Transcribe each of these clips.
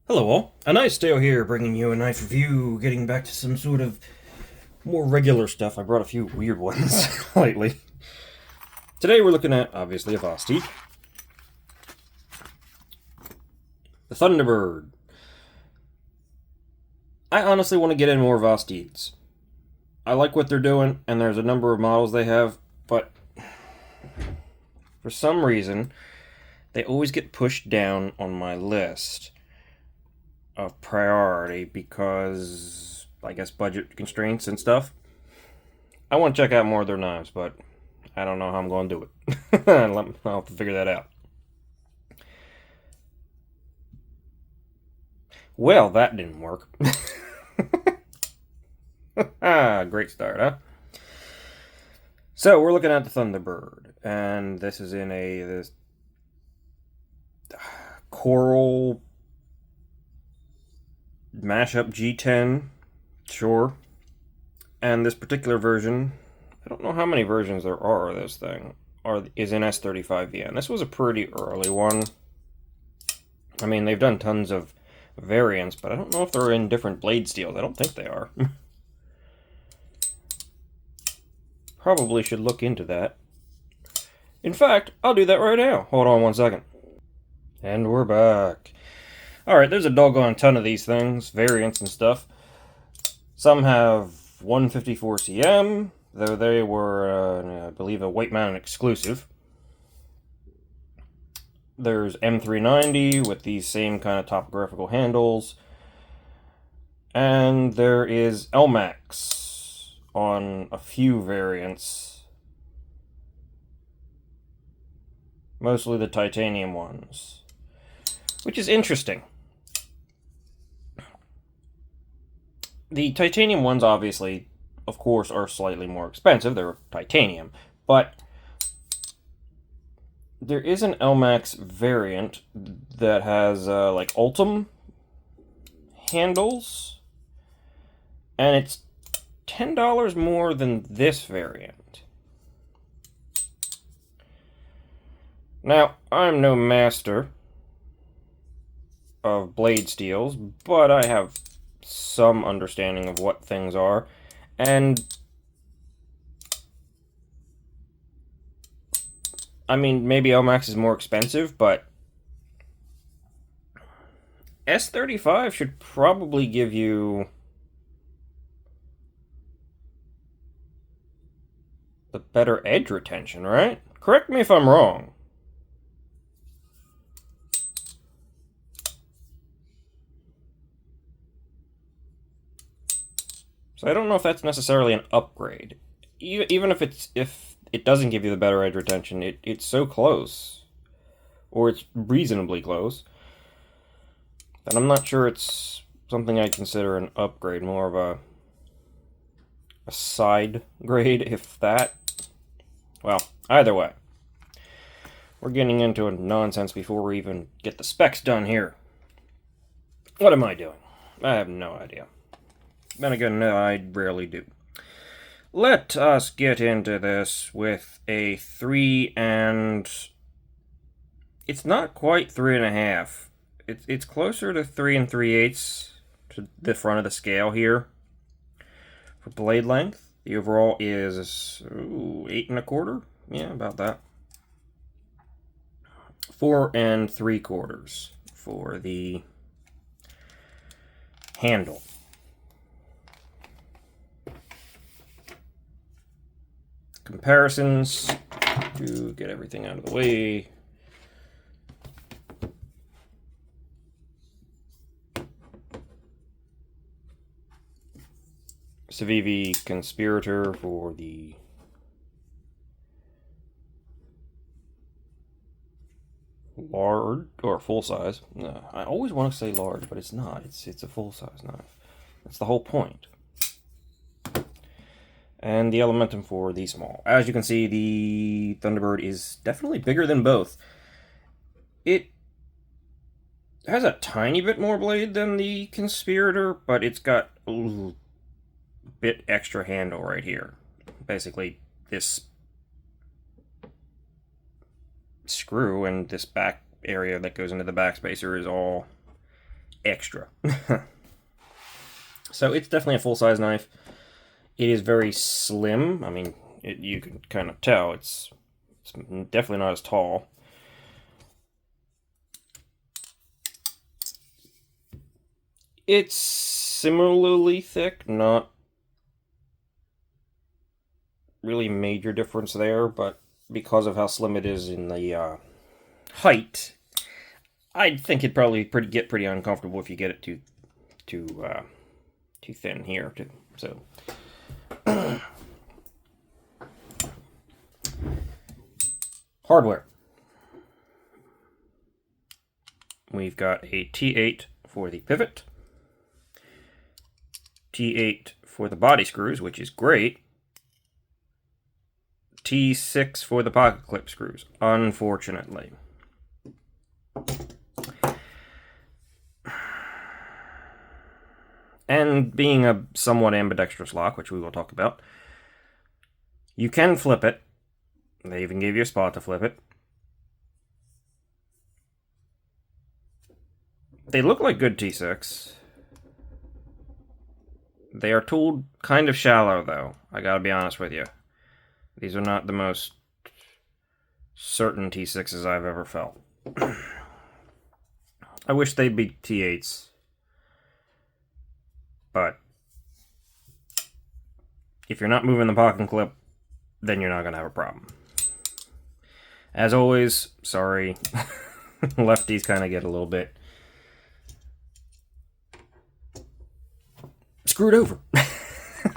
Hello all, a nice Dale here, bringing you a knife review, getting back to some sort of more regular stuff. I brought a few weird ones lately. Today we're looking at, obviously, a Vosteed. The Thunderbird. I honestly want to get in more Vosteeds. I like what they're doing, and there's a number of models they have, but for some reason, they always get pushed down on my list of priority because I guess budget constraints and stuff. I want to check out more of their knives, but I don't know how I'm going to do it. I'll have to figure that out. Well, that didn't work. Great start, huh? So we're looking at the Thunderbird, and this is in this coral mashup G10, sure. And this particular version, I don't know how many versions there are of this thing, is in S35VN. This was a pretty early one. I mean, they've done tons of variants, but I don't know if they're in different blade steels. I don't think they are. Probably should look into that. In fact, I'll do that right now. Hold on one second. And we're back. Alright, there's a doggone ton of these things, variants and stuff. Some have 154 cm, though they were, I believe, a weight mounted exclusive. There's M390 with these same kind of topographical handles. And there is LMAX on a few variants. Mostly the titanium ones. Which is interesting. The titanium ones, obviously, of course, are slightly more expensive. They're titanium. But there is an LMAX variant that has, like, Ultim handles. And it's $10 more than this variant. Now, I'm no master of blade steels, but I have some understanding of what things are, and I mean, maybe LMAX is more expensive, but S35 should probably give you the better edge retention, right? Correct me if I'm wrong. So I don't know if that's necessarily an upgrade. Even if it doesn't give you the better edge retention, it's so close, or it's reasonably close, that I'm not sure it's something I'd consider an upgrade, more of a side grade, if that. Well, either way, we're getting into nonsense before we even get the specs done here. What am I doing? I have no idea. Then again, no, I rarely do. Let us get into this with a 3 and... It's not quite 3.5. It's closer to 3 3/8 to the front of the scale here. For blade length, the overall is 8 1/4. Yeah, about that. 4 3/4 for the handle. Comparisons to get everything out of the way. Civivi Conspirator for the large or full size. I always want to say large, but it's not. It's a full size knife. That's the whole point. And the Elementum for the small. As you can see, the Thunderbird is definitely bigger than both. It has a tiny bit more blade than the Conspirator, but it's got a bit extra handle right here. Basically, this screw and this back area that goes into the backspacer is all extra. So it's definitely a full-size knife. It is very slim. I mean, you can kind of tell it's definitely not as tall. It's similarly thick, not really major difference there, but because of how slim it is in the height, I think it'd probably get pretty uncomfortable if you get it too thin here. So hardware. We've got a T8 for the pivot, T8 for the body screws, which is great. T6 for the pocket clip screws, unfortunately. And being a somewhat ambidextrous lock, which we will talk about, you can flip it. They even gave you a spot to flip it. They look like good T6. They are tooled kind of shallow, though. I gotta be honest with you. These are not the most certain T6s I've ever felt. I wish they'd be T8s. But if you're not moving the pocket clip, then you're not going to have a problem. As always, sorry, lefties kind of get a little bit screwed over.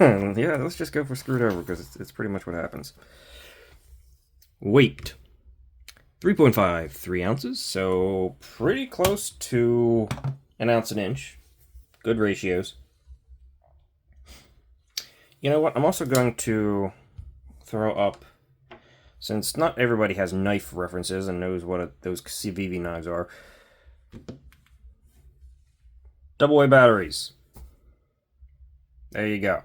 Yeah, let's just go for screwed over because it's pretty much what happens. Weight. 3.53 ounces, so pretty close to an ounce an inch. Good ratios. You know what? I'm also going to throw up, since not everybody has knife references and knows what those CVV knives are, double-A batteries. There you go.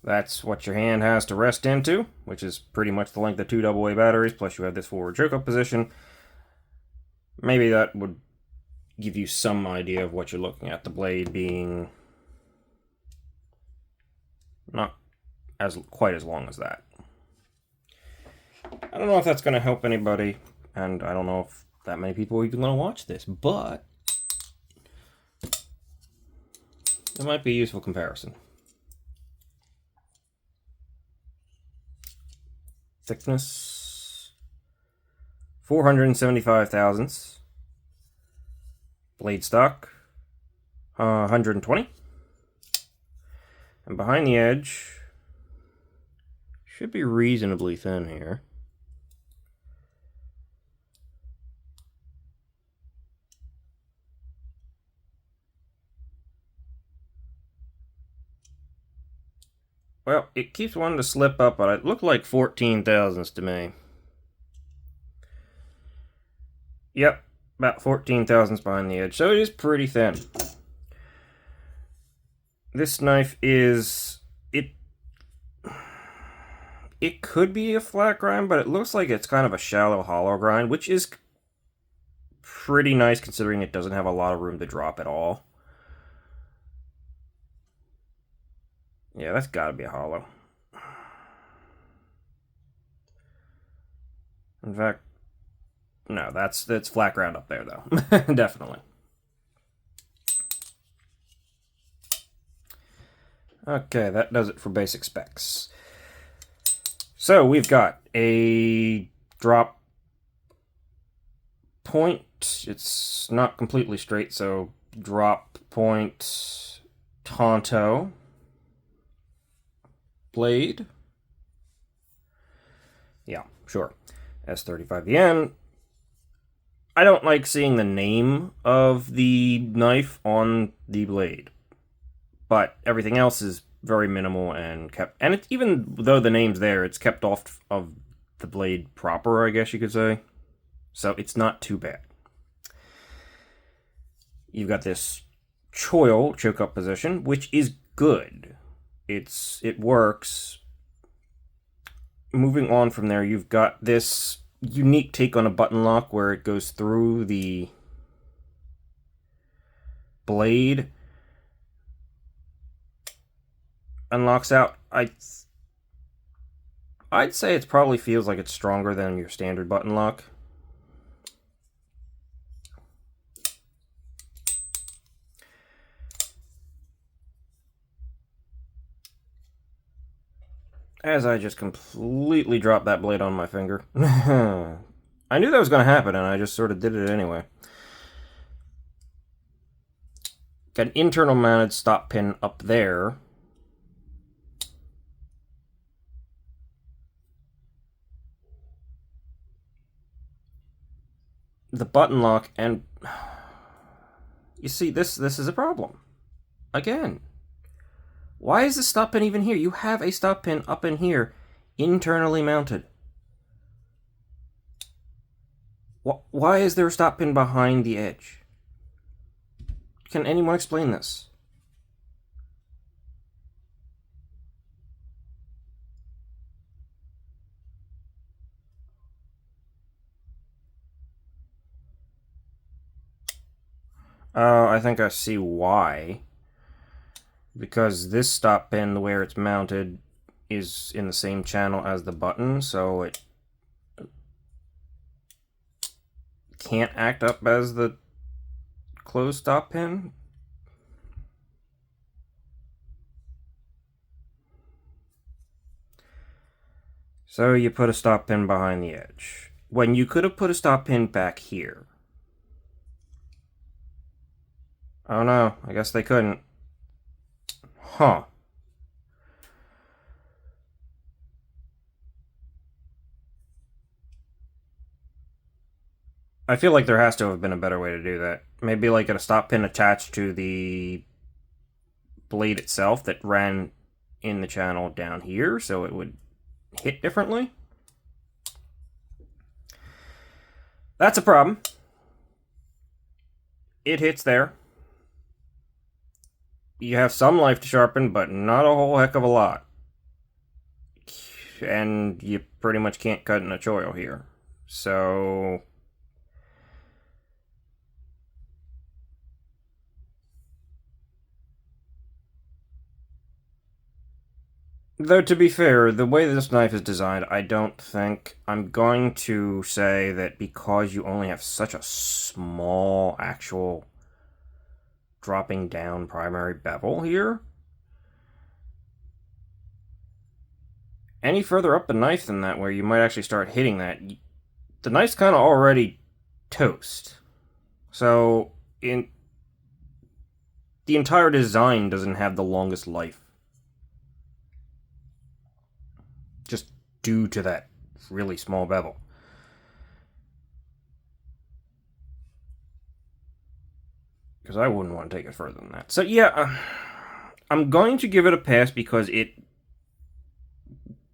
That's what your hand has to rest into, which is pretty much the length of 2 double-A batteries, plus you have this forward choke-up position. Maybe that would give you some idea of what you're looking at. The blade being not quite as long as that. I don't know if that's going to help anybody, and I don't know if that many people are even going to watch this, but it might be a useful comparison. Thickness 475 thousandths. Blade stock 120. And behind the edge should be reasonably thin here. Well, it keeps wanting to slip up, but it looked like 14 thousandths to me. Yep, about 14 thousandths behind the edge, so it is pretty thin. This knife is... It could be a flat grind, but it looks like it's kind of a shallow hollow grind, which is pretty nice considering it doesn't have a lot of room to drop at all. Yeah, that's gotta be a hollow. In fact, no, that's flat ground up there, though. Definitely. Okay, that does it for basic specs. So we've got a drop point. It's not completely straight, so drop point Tonto blade. Yeah, sure. S35VN. I don't like seeing the name of the knife on the blade, but everything else is very minimal and kept, and it's, even though the name's there, it's kept off of the blade proper, I guess you could say. So it's not too bad. You've got this choil choke-up position, which is good. It works. Moving on from there, you've got this unique take on a button lock where it goes through the blade unlocks out, I'd say it probably feels like it's stronger than your standard button lock. As I just completely dropped that blade on my finger. I knew that was going to happen, and I just sort of did it anyway. Got an internal mounted stop pin up there. The button lock, and you see, this is a problem. Again. Why is the stop pin even here? You have a stop pin up in here, internally mounted. Why is there a stop pin behind the edge? Can anyone explain this? I think I see why. Because this stop pin, where it's mounted, is in the same channel as the button, so it can't act up as the closed stop pin. So you put a stop pin behind the edge, when you could have put a stop pin back here. Oh no, I guess they couldn't. Huh. I feel like there has to have been a better way to do that. Maybe like a stop pin attached to the blade itself that ran in the channel down here, so it would hit differently. That's a problem. It hits there. You have some life to sharpen, but not a whole heck of a lot. And you pretty much can't cut in a choil here. So though, to be fair, the way this knife is designed, I don't think I'm going to say that because you only have such a small actual dropping down primary bevel here, any further up the knife than that, where you might actually start hitting that, the knife's kind of already toast. So the entire design doesn't have the longest life, just due to that really small bevel. Because I wouldn't want to take it further than that. So yeah, I'm going to give it a pass because it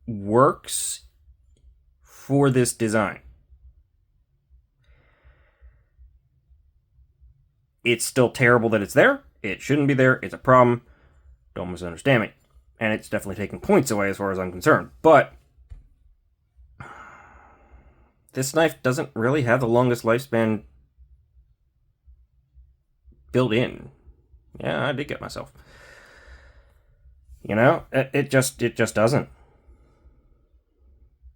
works for this design. It's still terrible that it's there. It shouldn't be there. It's a problem. Don't misunderstand me. And it's definitely taking points away as far as I'm concerned. But this knife doesn't really have the longest lifespan built in. Yeah, I did get myself. You know, it just doesn't.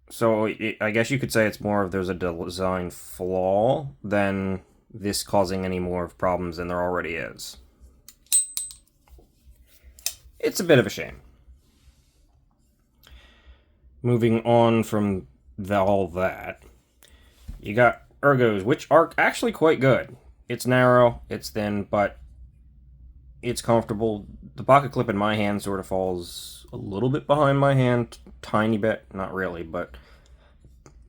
So I guess you could say it's more of there's a design flaw than this causing any more problems than there already is. It's a bit of a shame. Moving on from all that, you got ergos, which are actually quite good. It's narrow, it's thin, but it's comfortable. The pocket clip in my hand sort of falls a little bit behind my hand, tiny bit, not really, but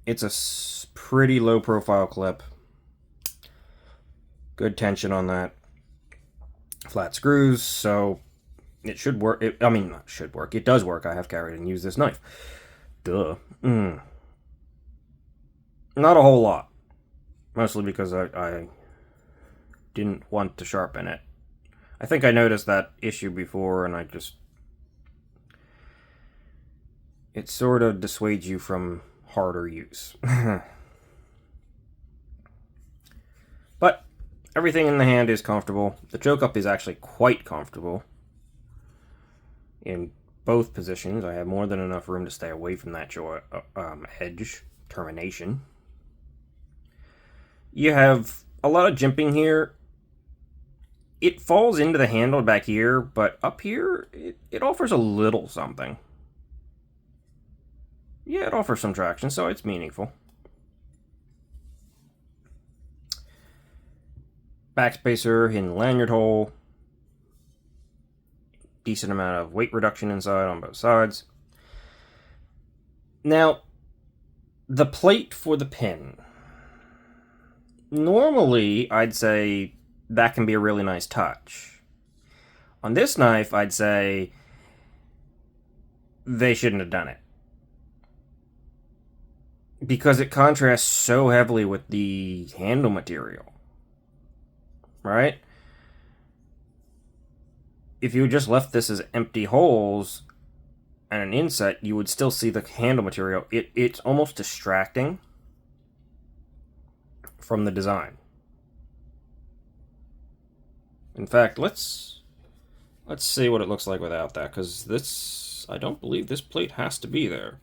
it's a pretty low profile clip. Good tension on that. Flat screws, so it should work. I mean, not should work. It does work. I have carried and used this knife. Duh. Not a whole lot. Mostly because I didn't want to sharpen it. I think I noticed that issue before, and it sort of dissuades you from harder use. But Everything in the hand is comfortable. The choke up is actually quite comfortable in both positions. I have more than enough room to stay away from that edge termination. You have a lot of jimping here. It falls into the handle back here, but up here, it offers a little something. Yeah, it offers some traction, so it's meaningful. Backspacer, hidden lanyard hole. Decent amount of weight reduction inside on both sides. Now, the plate for the pin. Normally, I'd say that can be a really nice touch. On this knife, I'd say they shouldn't have done it, because it contrasts so heavily with the handle material, right? If you just left this as empty holes and an inset, you would still see the handle material. It's almost distracting from the design. In fact, let's see what it looks like without that, because this, I don't believe this plate has to be there.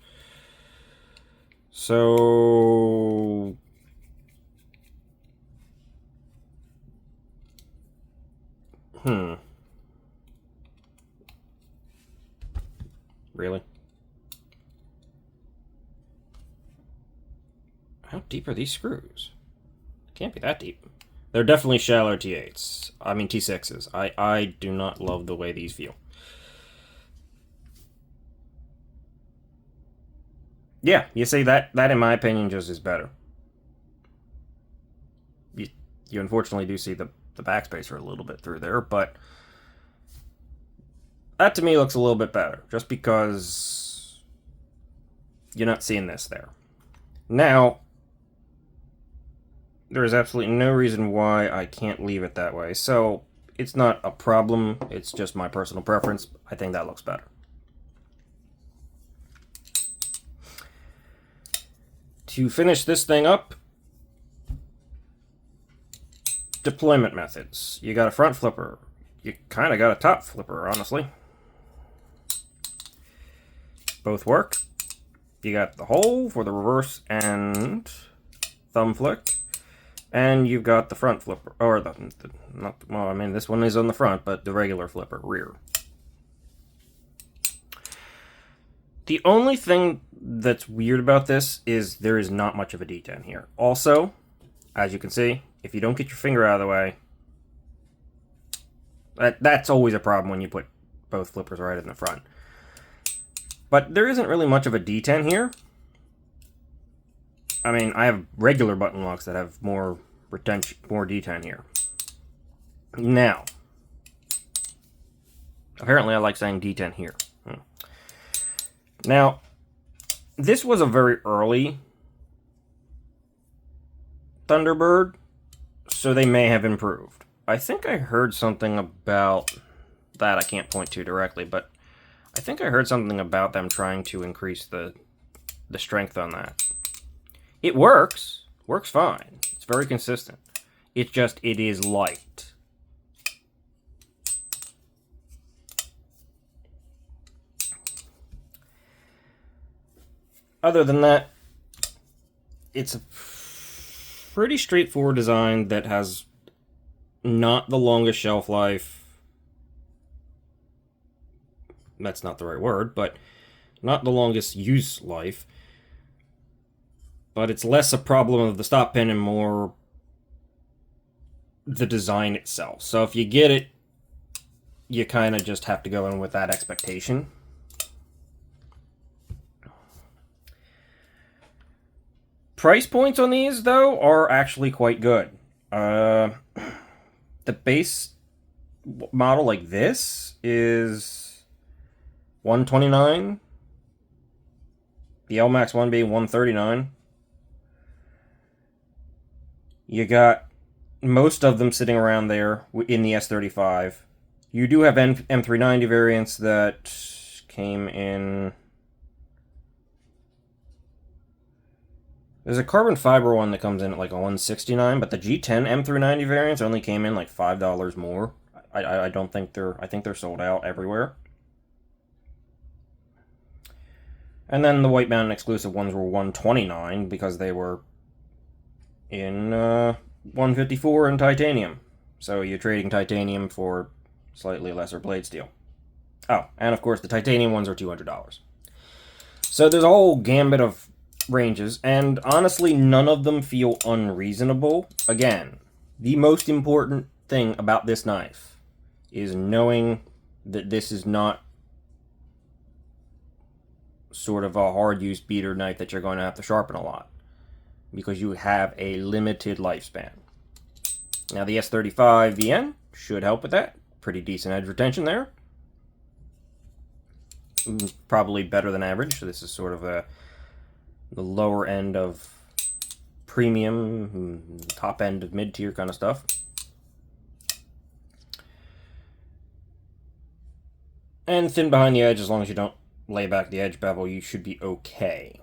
So really? How deep are these screws? Can't be that deep. They're definitely shallower T8s. I mean T6s. I do not love the way these feel. Yeah, you see, that in my opinion just is better. You unfortunately do see the backspacer a little bit through there, but that to me looks a little bit better, just because you're not seeing this there. Now, there is absolutely no reason why I can't leave it that way. So, it's not a problem, it's just my personal preference. I think that looks better. To finish this thing up, deployment methods. You got a front flipper. You kind of got a top flipper, honestly. Both work. You got the hole for the reverse and thumb flick. And you've got the front flipper, or well, I mean, this one is on the front, but the regular flipper, rear. The only thing that's weird about this is there is not much of a detent here. Also, as you can see, if you don't get your finger out of the way, that's always a problem when you put both flippers right in the front. But there isn't really much of a detent here. I mean, I have regular button locks that have more retention, more detent here. Now, apparently I like saying detent here. Now, this was a very early Thunderbird, so they may have improved. I think I heard something about that. I can't point to directly, but I think I heard something about them trying to increase the strength on that. It works fine. It's very consistent. It's just, it is light. Other than that, it's a pretty straightforward design that has not the longest shelf life. That's not the right word, but not the longest use life. But it's less a problem of the stop pin and more the design itself. So if you get it, you kind of just have to go in with that expectation. Price points on these, though, are actually quite good. The base model like this is $129. The LMAX one being $139. You got most of them sitting around there in the S35. You do have M390 variants that came in There's a carbon fiber one that comes in at like a 169, but the G10 M390 variants only came in like $5 more. I don't think I think they're sold out everywhere. And then the White Mountain exclusive ones were 129 because they were in 154 in titanium. So you're trading titanium for slightly lesser blade steel. Oh, and of course the titanium ones are $200. So there's a whole gambit of ranges, and honestly, none of them feel unreasonable. Again, the most important thing about this knife is knowing that this is not sort of a hard-use beater knife that you're going to have to sharpen a lot, because you have a limited lifespan. Now the S35 VN should help with that. Pretty decent edge retention there. Probably better than average. So this is sort of the lower end of premium, top end of mid-tier kind of stuff. And thin behind the edge, as long as you don't lay back the edge bevel, you should be okay.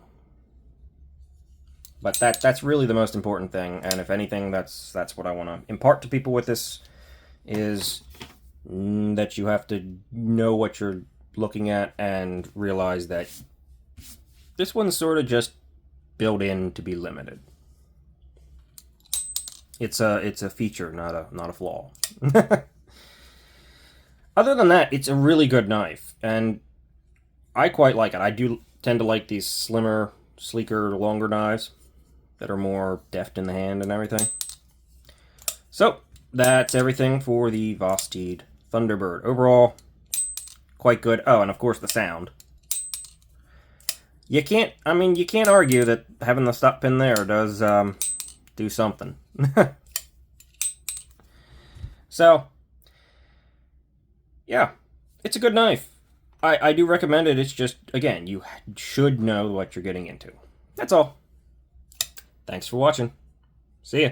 But that's really the most important thing, and if anything, that's what I want to impart to people with this, is that you have to know what you're looking at and realize that this one's sort of just built in to be limited. It's a feature, not a flaw. Other than that, it's a really good knife, and I quite like it. I do tend to like these slimmer, sleeker, longer knives that are more deft in the hand and everything. So, that's everything for the Vosteed Thunderbird. Overall, quite good. Oh, and of course the sound. You can't argue that having the stop pin there does do something. So, yeah, it's a good knife. I do recommend it. It's just, again, you should know what you're getting into. That's all. Thanks for watching. See ya.